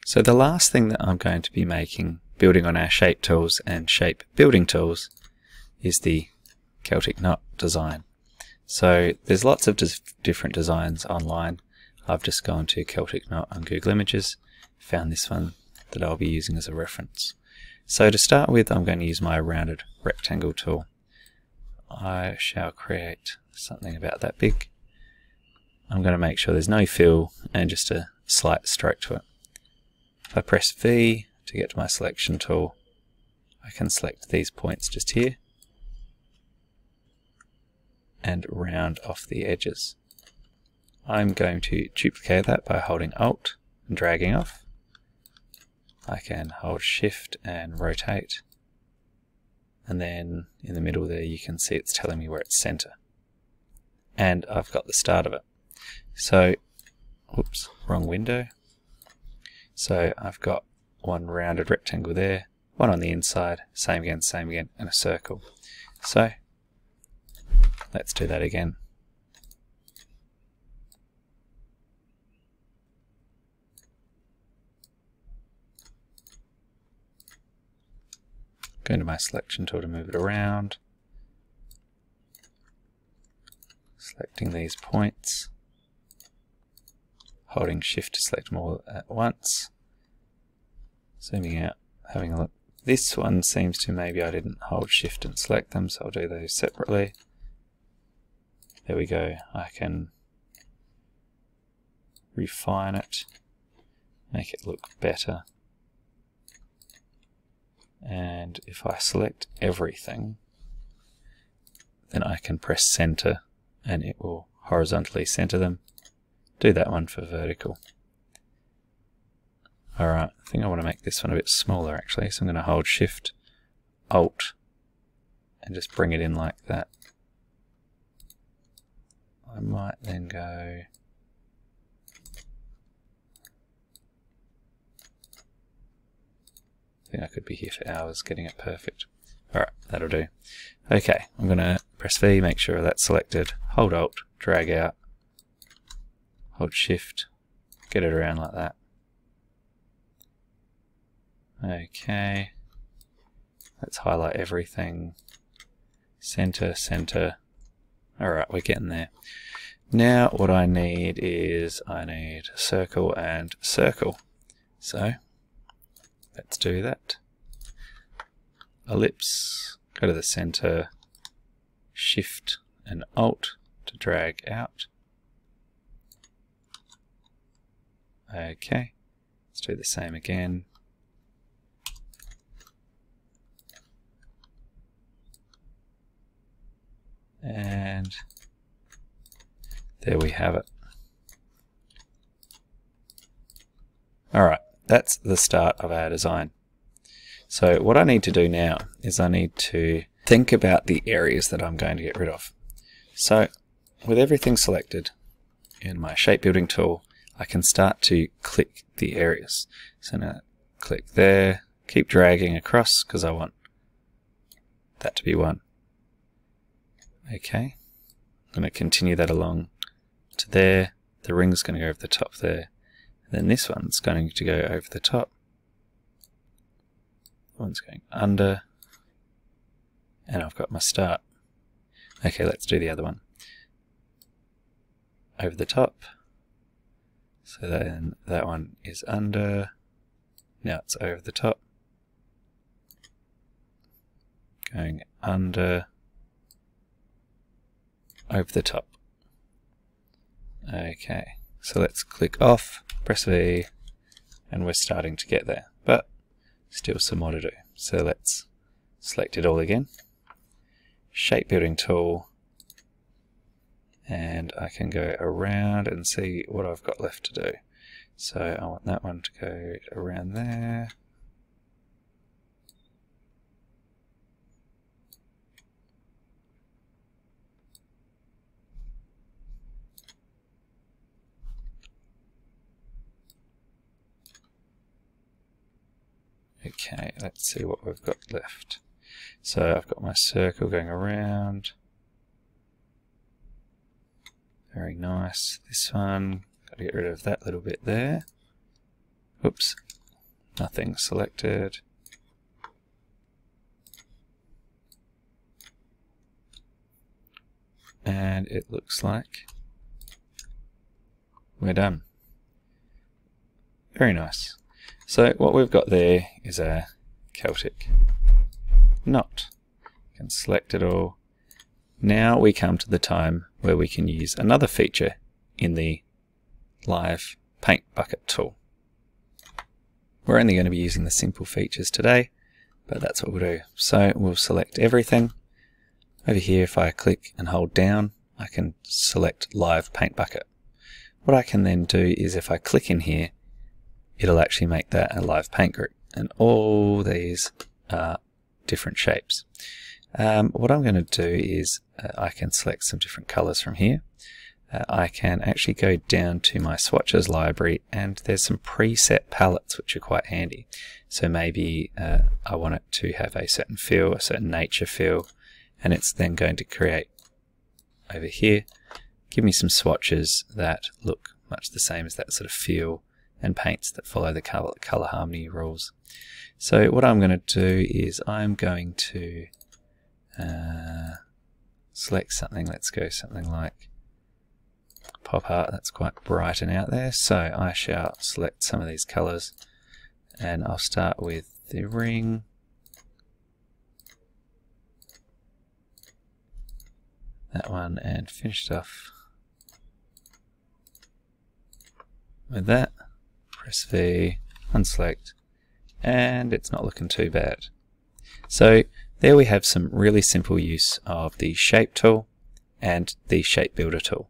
So the last thing that I'm going to be building on our shape tools and shape building tools, is the Celtic knot design. So there's lots of different designs online. I've just gone to Celtic knot on Google Images, found this one that I'll be using as a reference. So to start with, I'm going to use my rounded rectangle tool. I shall create something about that big. I'm going to make sure there's no fill and just a slight stroke to it. If I press V to get to my selection tool, I can select these points just here and round off the edges. I'm going to duplicate that by holding Alt and dragging off. I can hold Shift and rotate, and then in the middle there you can see it's telling me where it's center, and I've got the start of it. So, oops, wrong window. So I've got one rounded rectangle there, one on the inside, same again, and a circle. So let's do that again. Go into my selection tool to move it around. Selecting these points. Holding Shift to select them all at once. Zooming out, having a look. This one seems to, maybe I didn't hold Shift and select them, so I'll do those separately. There we go. I can refine it, make it look better. And if I select everything, then I can press center and it will horizontally center them. Do that one for vertical. Alright, I think I want to make this one a bit smaller actually, so I'm going to hold Shift, Alt, and just bring it in like that. I might then go I think I could be here for hours getting it perfect. Alright, that'll do. Okay, I'm going to press V, make sure that's selected, hold Alt, drag out, hold Shift, get it around like that. Okay, let's highlight everything, center, center. Alright, we're getting there. Now what I need is, I need circle and circle. So, let's do that. Ellipse, go to the center, Shift and Alt to drag out. Okay, let's do the same again. And there we have it. Alright, that's the start of our design. So what I need to do now is I need to think about the areas that I'm going to get rid of. So with everything selected in my shape building tool, I can start to click the areas. So now click there, keep dragging across because I want that to be one. Okay, I'm going to continue that along to there. The ring's going to go over the top there. And then this one's going to go over the top. One's going under. And I've got my start. Okay, let's do the other one. Over the top. So then that one is under. Now it's over the top. Going under. Over the top. Okay, so let's click off, press V, and we're starting to get there, but still some more to do. So let's select it all again, shape building tool, and I can go around and see what I've got left to do. So I want that one to go around there. Okay, let's see what we've got left. So I've got my circle going around. Very nice. This one, got to get rid of that little bit there. Oops, nothing selected. And it looks like we're done. Very nice. So what we've got there is a Celtic knot. You can select it all. Now we come to the time where we can use another feature in the live paint bucket tool. We're only going to be using the simple features today, but that's what we'll do. So we'll select everything. Over here, if I click and hold down, I can select live paint bucket. What I can then do is if I click in here, it'll actually make that a live paint group, and all these are different shapes. What I'm going to do is I can select some different colors from here. I can actually go down to my swatches library, and there's some preset palettes which are quite handy. So maybe I want it to have a certain feel, a certain nature feel, and it's then going to create over here, give me some swatches that look much the same as that sort of feel, and paints that follow the color harmony rules. So what I'm going to do is I'm going to select something. Let's go something like pop art. That's quite bright and out there. So I shall select some of these colors, and I'll start with the ring. That one, and finish it off with that. Press V, unselect, and it's not looking too bad. So there we have some really simple use of the shape tool and the shape builder tool.